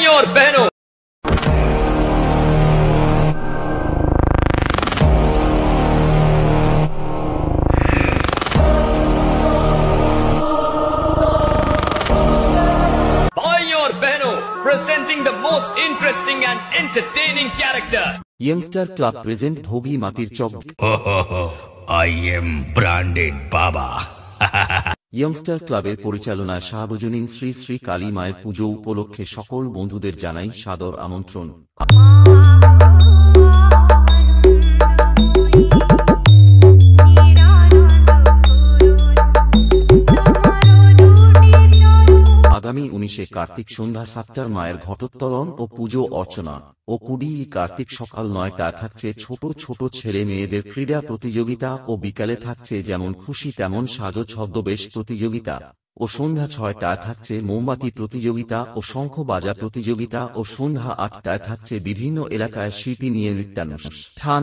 भाई और बहनों, presenting the most interesting and entertaining character. Youngster Club present Bhogi Matir Chok. I am branded Baba. Youngster Club-এর পরিচালনায় সার্বজনীন শ্রী শ্রী কালী মায়ের পুজো উপলক্ষে সকল বন্ধুদের জানাই সাদর আমন্ত্রণ। আগামী 19 কার্তিক সন্ধ্যা 7টার মায়ের ঘটোত্তোলন ও পুজো অর্চনা ও 20 কার্তিক সকাল 9টায় থাকছে ছোট ছোট ছেলে মেয়েদের ক্রীড়া প্রতিযোগিতা ও বিকালে থাকছে যেমন খুশি তেমন সাজো ছদ্মবেশ প্রতিযোগিতা ও সন্ধ্যা 6টায় থাকছে মোমবাতি প্রতিযোগিতা ও শঙ্খ বাজা প্রতিযোগিতা ও সন্ধ্যা 8টায় থাকছে বিভিন্ন এলাকায় শিল্পী নিয়ে নৃত্যানুষ্ঠান।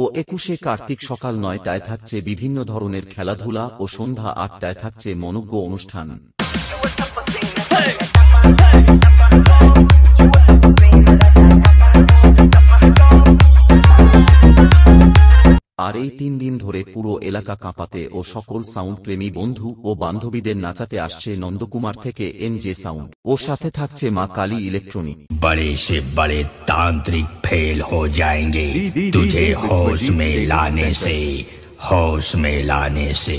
ও 21 কার্তিক সকাল 9টায় থাকছে বিভিন্ন ধরনের খেলাধুলা ও সন্ধ্যা 8টায় থাকছে মনোজ্ঞ অনুষ্ঠান। আর এই 3 দিন ধরে পুরো এলাকা কাঁপাতে ও সকল সাউন্ড প্রেমী বন্ধু ও বান্ধবীদের নাচাতে আসছে নন্দকুমার থেকে NJ সাউন্ড ও সাথে থাকছে মা কালী ইলেকট্রনিক। बड़े से बड़े तांत्रिक फेल हो जाएंगे तुझे होश में लाने से